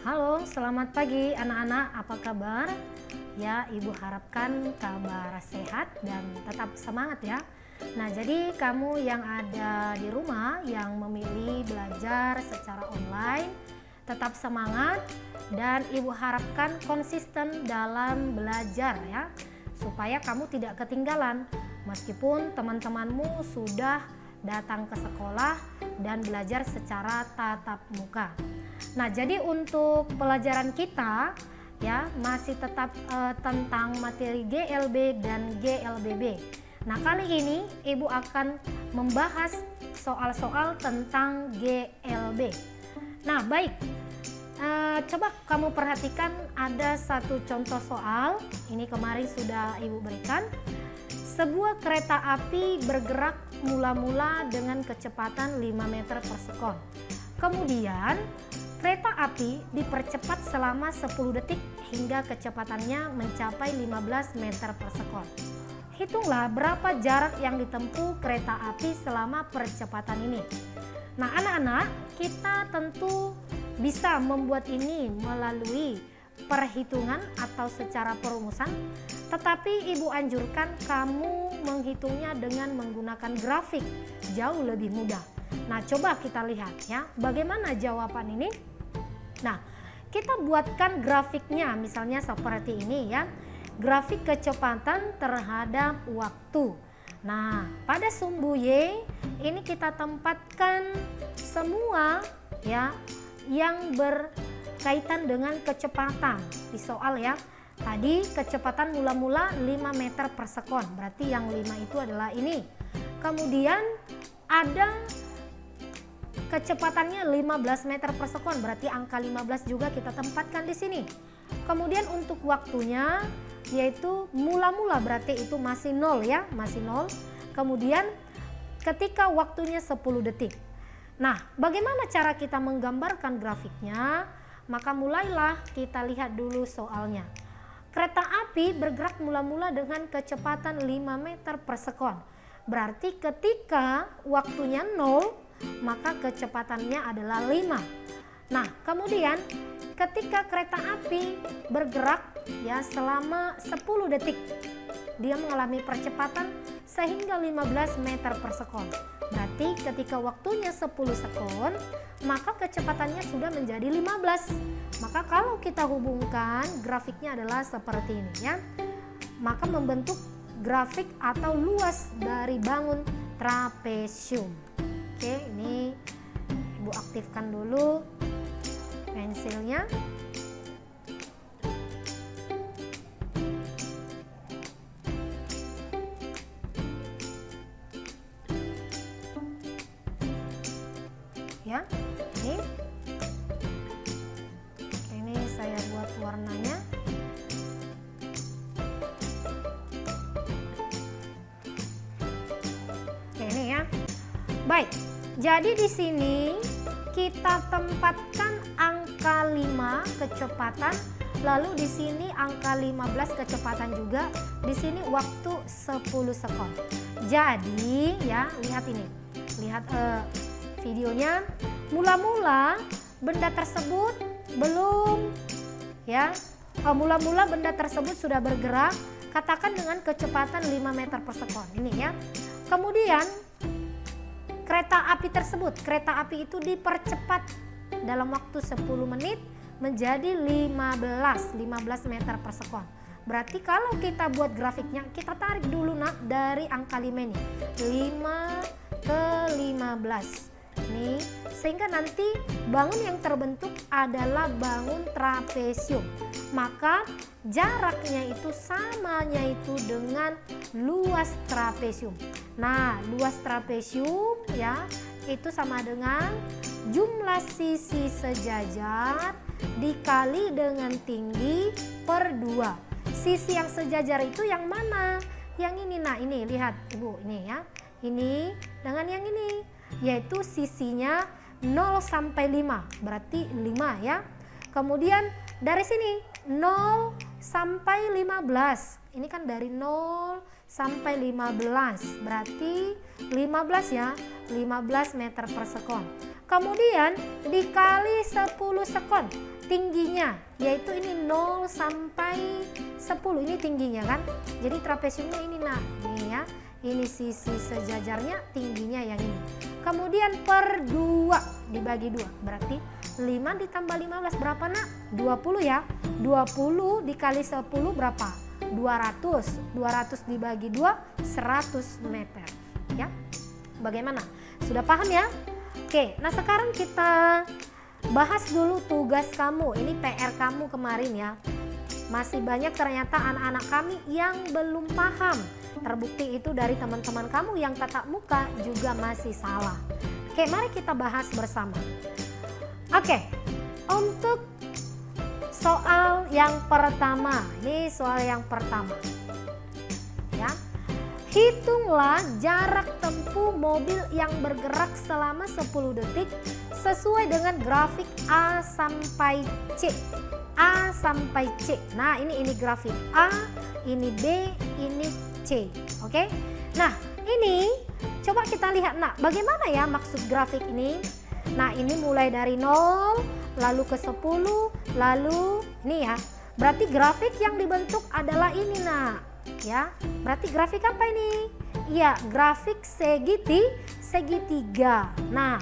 Halo, selamat pagi anak-anak, apa kabar? Ya, Ibu harapkan kabar sehat dan tetap semangat ya. Nah, jadi kamu yang ada di rumah yang memilih belajar secara online, tetap semangat dan Ibu harapkan konsisten dalam belajar ya, supaya kamu tidak ketinggalan meskipun teman-temanmu sudah datang ke sekolah dan belajar secara tatap muka. Nah, jadi untuk pelajaran kita ya masih tetap tentang materi GLB dan GLBB. Nah, kali ini Ibu akan membahas soal-soal tentang GLB. Nah, baik. Coba kamu perhatikan ada satu contoh soal. Ini kemarin sudah Ibu berikan. Sebuah kereta api bergerak mula-mula dengan kecepatan 5 meter per sekon. Kemudian kereta api dipercepat selama 10 detik hingga kecepatannya mencapai 15 meter per sekon. Hitunglah berapa jarak yang ditempuh kereta api selama percepatan ini. Nah, anak-anak, kita tentu bisa membuat ini melalui perhitungan atau secara perumusan, tetapi Ibu anjurkan kamu menghitungnya dengan menggunakan grafik, jauh lebih mudah. Nah, coba kita lihat ya, bagaimana jawaban ini. Nah, kita buatkan grafiknya misalnya seperti ini ya. Grafik kecepatan terhadap waktu. Nah, pada sumbu Y ini kita tempatkan semua ya yang berkaitan dengan kecepatan di soal ya. Tadi kecepatan mula-mula 5 meter per sekon, berarti yang 5 itu adalah ini. Kemudian ada kecepatannya 15 meter per sekon, berarti angka 15 juga kita tempatkan di sini. Kemudian untuk waktunya yaitu mula-mula, berarti itu masih 0 ya, masih 0. Kemudian ketika waktunya 10 detik. Nah, bagaimana cara kita menggambarkan grafiknya? Maka mulailah kita lihat dulu soalnya. Kereta api bergerak mula-mula dengan kecepatan 5 meter per sekon. Berarti ketika waktunya 0, maka kecepatannya adalah 5. Nah, kemudian ketika kereta api bergerak ya selama 10 detik, dia mengalami percepatan sehingga 15 meter per sekon. Berarti ketika waktunya 10 sekon, maka kecepatannya sudah menjadi 15. Maka kalau kita hubungkan grafiknya adalah seperti ini ya. Maka membentuk grafik atau luas dari bangun trapesium. Oke, ini Ibu aktifkan dulu pensilnya. Ya, ini saya buat warnanya. Oke, ini ya. Baik. Jadi di sini kita tempatkan angka 5 kecepatan, lalu di sini angka 15 kecepatan juga. Di sini waktu 10 sekon. Jadi ya, lihat ini. Lihat videonya. Mula-mula benda tersebut belum ya. Mula-mula benda tersebut sudah bergerak, katakan dengan kecepatan 5 meter per sekon. Ini ya. Kemudian kereta api itu dipercepat dalam waktu 10 menit menjadi 15 meter per sekon. Berarti kalau kita buat grafiknya, kita tarik dulu nak dari angka 5 ini. 5 ke 15. Nih, sehingga nanti bangun yang terbentuk adalah bangun trapesium. Maka jaraknya itu samanya itu dengan luas trapesium. Nah, luas trapesium ya itu sama dengan jumlah sisi sejajar dikali dengan tinggi per 2. Sisi yang sejajar itu yang mana? Yang ini. Nah, ini lihat Ibu, ini ya. Ini dengan yang ini, yaitu sisinya 0 sampai 5, berarti 5 ya. Kemudian dari sini 0 sampai 15. Ini kan dari 0 sampai 15, berarti 15 ya, 15 meter per sekon. Kemudian dikali 10 sekon tingginya, yaitu ini 0 sampai 10 ini tingginya kan. Jadi trapesiumnya ini nak, ini ya. Ini sisi sejajarnya tingginya yang ini. Kemudian per 2 dibagi 2, berarti 5 ditambah 15 berapa nak? 20 ya. 20 dikali 10 berapa? 200. 200 dibagi 2, 100 meter. Ya. Bagaimana? Sudah paham ya? Oke, nah sekarang kita bahas dulu tugas kamu. Ini PR kamu kemarin ya. Masih banyak ternyata anak-anak kami yang belum paham. Terbukti itu dari teman-teman kamu yang tatap muka juga masih salah. Oke, mari kita bahas bersama. Oke, untuk soal yang pertama. Ini soal yang pertama. Ya. Hitunglah jarak tempuh mobil yang bergerak selama 10 detik sesuai dengan grafik A sampai C. A sampai C. Nah, ini grafik A, ini B, ini C. Oke? Nah, ini coba kita lihat nak, bagaimana ya maksud grafik ini? Nah, ini mulai dari 0, lalu ke 10, lalu ini ya. Berarti grafik yang dibentuk adalah ini nak. Ya, berarti grafik apa ini? Iya, grafik segitiga. Nah,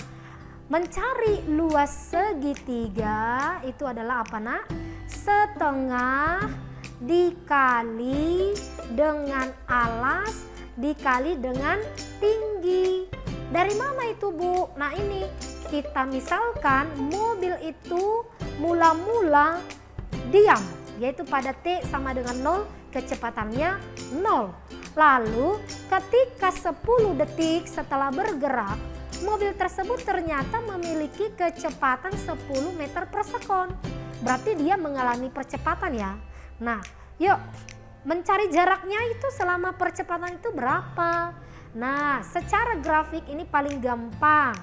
mencari luas segitiga itu adalah apa nak? Setengah dikali dengan alas dikali dengan tinggi. Dari mana itu Bu? Nah ini kita misalkan mobil itu mula-mula diam, yaitu pada T sama dengan 0, kecepatannya 0. Lalu ketika 10 detik setelah bergerak, mobil tersebut ternyata memiliki kecepatan 10 meter per sekon. Berarti dia mengalami percepatan ya. Nah, yuk mencari jaraknya itu selama percepatan itu berapa? Nah, secara grafik ini paling gampang.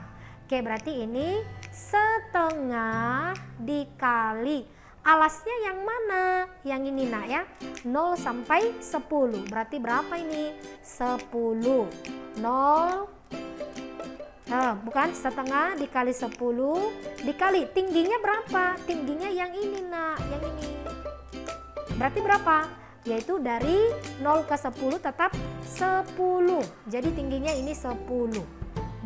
Oke, berarti ini setengah dikali alasnya yang mana? Yang ini nak ya. 0 sampai 10. Berarti berapa ini? 10. 0. Nah, bukan setengah dikali 10 dikali tingginya berapa? Tingginya yang ini nak, yang ini. Berarti berapa? Yaitu dari 0 ke 10 tetap 10. Jadi tingginya ini 10.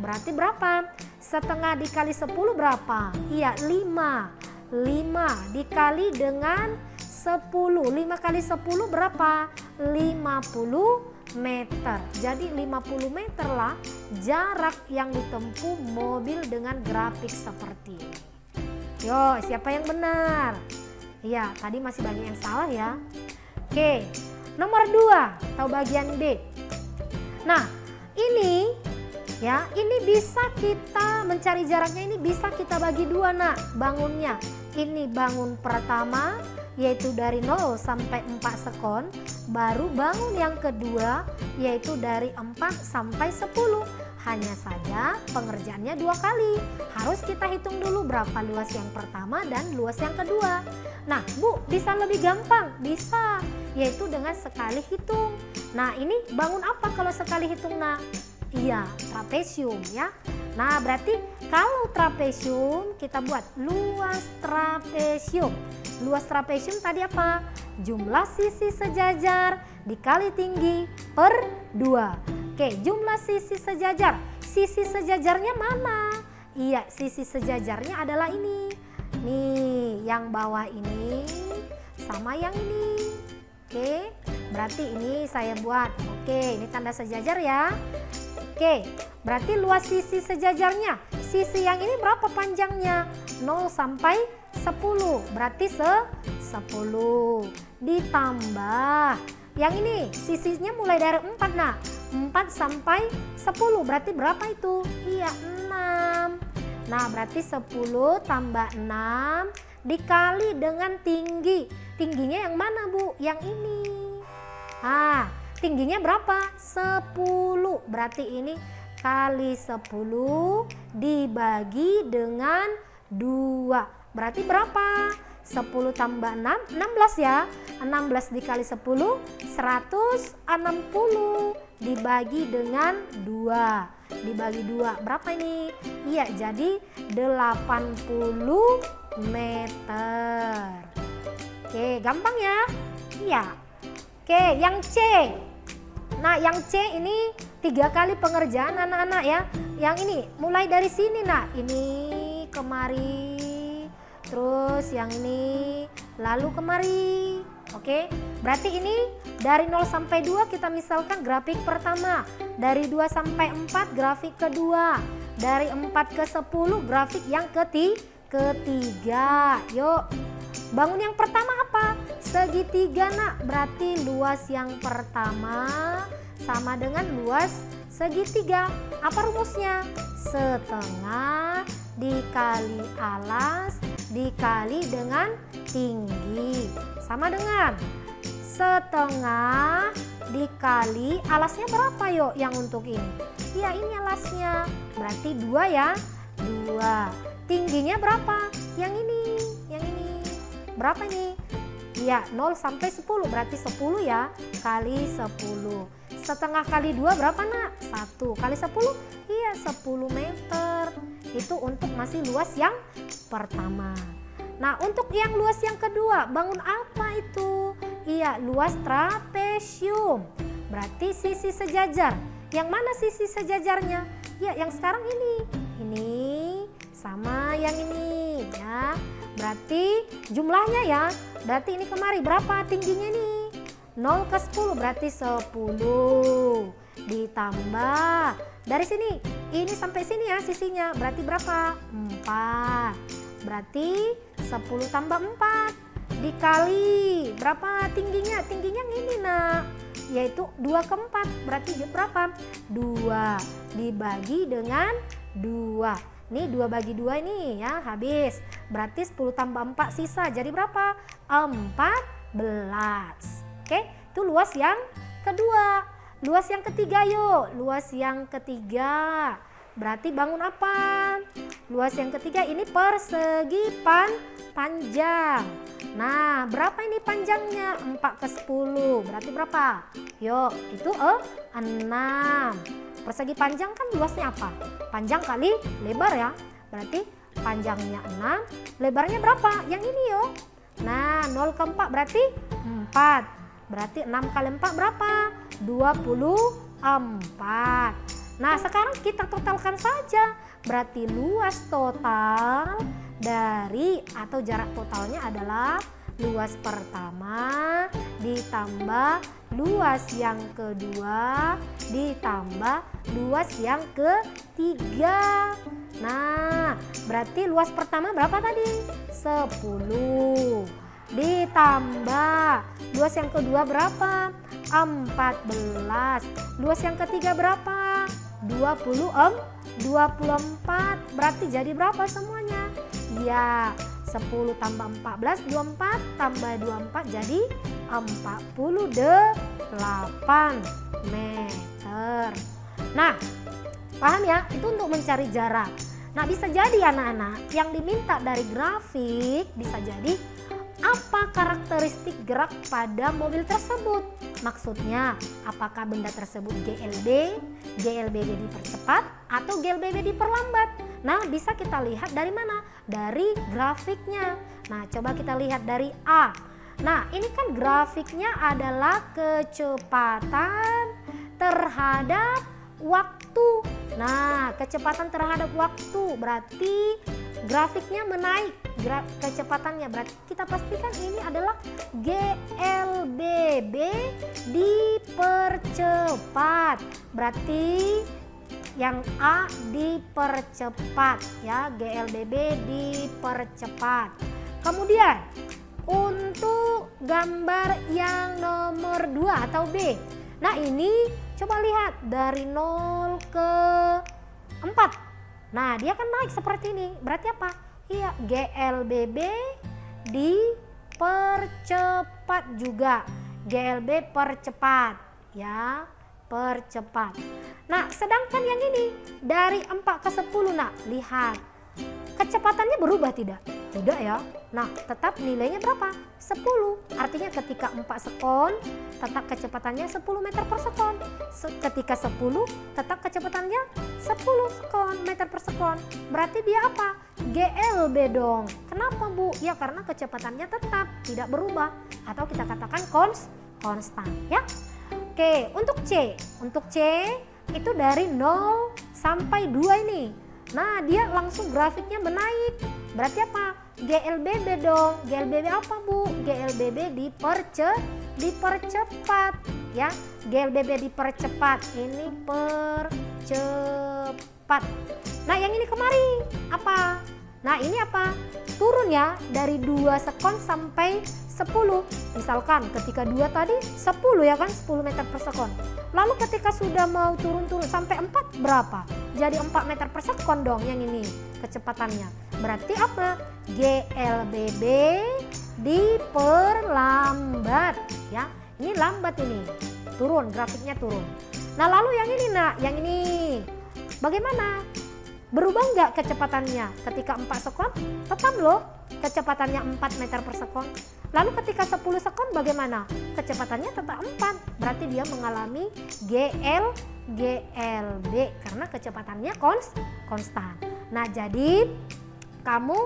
Berarti berapa? Setengah dikali 10 berapa? Iya 5. 5 dikali dengan 10. 5 kali 10 berapa? 50 meter. Jadi 50 meter lah jarak yang ditempuh mobil dengan grafik seperti ini. Yo, siapa yang benar? Iya, tadi masih banyak yang salah ya. Oke, nomor 2 atau bagian B. Nah, ini ya, ini bisa kita mencari jaraknya, ini bisa kita bagi 2 nak bangunnya. Ini bangun pertama yaitu dari 0 sampai 4 sekon, baru bangun yang kedua yaitu dari 4 sampai 10. Hanya saja pengerjaannya 2 kali. Harus kita hitung dulu berapa luas yang pertama dan luas yang kedua. Nah Bu, bisa lebih gampang? Bisa, yaitu dengan sekali hitung. Nah ini bangun apa kalau sekali hitung nak? Iya, trapesium ya. Nah berarti kalau trapesium kita buat luas trapesium. Luas trapesium tadi apa? Jumlah sisi sejajar dikali tinggi per 2. Oke, jumlah sisi sejajar. Sisi sejajarnya mana? Iya, sisi sejajarnya adalah ini. Nih, yang bawah ini sama yang ini. Oke, berarti ini saya buat. Oke, ini tanda sejajar ya. Oke, berarti luas sisi sejajarnya. Sisi yang ini berapa panjangnya? 0 sampai 10. Berarti 10. Ditambah. Yang ini sisinya mulai dari 4 nah. 4 sampai 10. Berarti berapa itu? Iya, 6. Nah, berarti 10 tambah 6 dikali dengan tinggi. Tingginya yang mana Bu? Yang ini. Ah, tingginya berapa? 10. Berarti ini kali 10 dibagi dengan 2. Berarti berapa? 10 tambah 6, 16 ya. 16 dikali 10, 160 dibagi dengan 2. Dibagi 2, berapa ini? Iya, jadi 80 meter. Oke, gampang ya? Iya. Oke, yang C. Nah, yang C ini 3 kali pengerjaan anak-anak ya. Yang ini mulai dari sini, nah ini kemari, terus yang ini lalu kemari. Oke, berarti ini dari 0 sampai 2 kita misalkan grafik pertama, dari 2 sampai 4 grafik kedua, dari 4 ke 10 grafik yang ketiga. Yuk, bangun yang pertama apa? Segitiga nak, berarti luas yang pertama sama dengan luas segitiga. Apa rumusnya? Setengah dikali alas dikali dengan tinggi sama dengan setengah dikali alasnya berapa yuk yang untuk ini? Ya ini alasnya, berarti 2 ya, 2. Tingginya berapa? Yang ini berapa ini? Ya 0 sampai 10, berarti 10 ya, kali 10. Setengah kali 2 berapa nak? 1 kali 10, iya 10 meter. Itu untuk masih luas yang pertama. Nah, untuk yang luas yang kedua, bangun apa itu? Iya, luas trapesium. Berarti sisi sejajar. Yang mana sisi sejajarnya? Ya, yang sekarang ini. Ini sama yang ini ya. Berarti jumlahnya ya. Berarti ini kemari berapa tingginya nih? 0 ke 10 berarti 10. Ditambah dari sini. Ini sampai sini ya sisinya. Berarti berapa? 4. Berarti 10 tambah 4 dikali berapa tingginya? Tingginya ini nak, yaitu 2 ke 4. Berarti berapa? 2 dibagi dengan 2. Nih 2 bagi 2 ini ya habis. Berarti 10 tambah 4 sisa. Jadi berapa? 14. Oke, itu luas yang kedua. Luas yang ketiga yuk. Luas yang ketiga. Berarti bangun apa? Luas yang ketiga ini persegi panjang. Nah, berapa ini panjangnya? 4 ke 10. Berarti berapa? Yuk, itu 6. Persegi panjang kan luasnya apa? Panjang kali lebar ya. Berarti panjangnya 6, lebarnya berapa? Yang ini yuk. Nah, 0 ke 4 berarti 4. Berarti 6 kali 4 berapa? 24. Nah, sekarang kita totalkan saja. Berarti luas total dari atau jarak totalnya adalah luas pertama ditambah luas yang kedua ditambah luas yang ketiga. Nah, berarti luas pertama berapa tadi? 10. Ditambah luas yang kedua berapa? 14. Luas yang ketiga berapa? 24. Berarti jadi berapa semuanya? Ya, 10 tambah 14, 24 tambah 24 jadi 48 meter. Nah, paham ya? Itu untuk mencari jarak. Nah, bisa jadi anak-anak yang diminta dari grafik bisa jadi apa karakteristik gerak pada mobil tersebut. Maksudnya, apakah benda tersebut GLBB dipercepat atau GLBB diperlambat. Nah, bisa kita lihat dari mana? Dari grafiknya. Nah, coba kita lihat dari A. Nah, ini kan grafiknya adalah kecepatan terhadap waktu. Nah, kecepatan terhadap waktu berarti grafiknya menaik kecepatannya. Berarti kita pastikan ini adalah GLBB dipercepat. Berarti yang A dipercepat ya, GLBB dipercepat. Kemudian untuk gambar yang nomor 2 atau B. Nah, ini coba lihat dari 0 ke 4. Nah, dia kan naik seperti ini. Berarti apa? Iya, GLBB dipercepat juga. GLB percepat ya, percepat. Nah, sedangkan yang ini dari 4 ke 10, nah lihat kecepatannya berubah tidak? Tidak ya. Nah, tetap nilainya berapa? 10. Artinya ketika 4 sekon, tetap kecepatannya 10 meter per sekon. Ketika 10, tetap kecepatannya 10 meter per sekon. Berarti dia apa? GLB dong. Kenapa Bu? Ya karena kecepatannya tetap, tidak berubah. Atau kita katakan konstan ya. Oke, untuk C. Untuk C itu dari 0 sampai 2 ini. Nah, dia langsung grafiknya menaik. Berarti apa? GLBB dong. GLBB apa Bu? GLBB dipercepat ya. GLBB dipercepat. Ini percepat. Nah, yang ini kemari apa? Nah, ini apa? Turun ya dari 2 sekon sampai 10. Misalkan ketika 2 tadi 10 ya kan, 10 meter per sekon. Lalu ketika sudah mau turun-turun sampai 4 berapa? Jadi 4 meter per sekon dong yang ini kecepatannya. Berarti apa? GLBB diperlambat ya. Ini lambat ini. Turun, grafiknya turun. Nah, lalu yang ini Nak, yang ini bagaimana? Berubah nggak kecepatannya ketika 4 sekon? Tetap loh kecepatannya 4 meter per sekon. Lalu ketika 10 sekon bagaimana? Kecepatannya tetap 4. Berarti dia mengalami GLB karena kecepatannya konstan. Nah, jadi kamu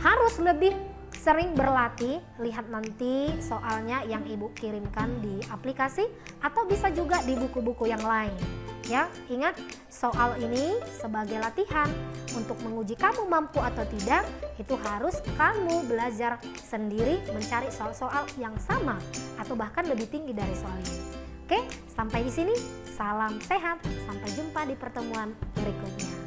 harus lebih sering berlatih. Lihat nanti soalnya yang Ibu kirimkan di aplikasi atau bisa juga di buku-buku yang lain. Ya, ingat soal ini sebagai latihan untuk menguji kamu mampu atau tidak, itu harus kamu belajar sendiri mencari soal-soal yang sama atau bahkan lebih tinggi dari soal ini. Oke, sampai di sini. Salam sehat. Sampai jumpa di pertemuan berikutnya.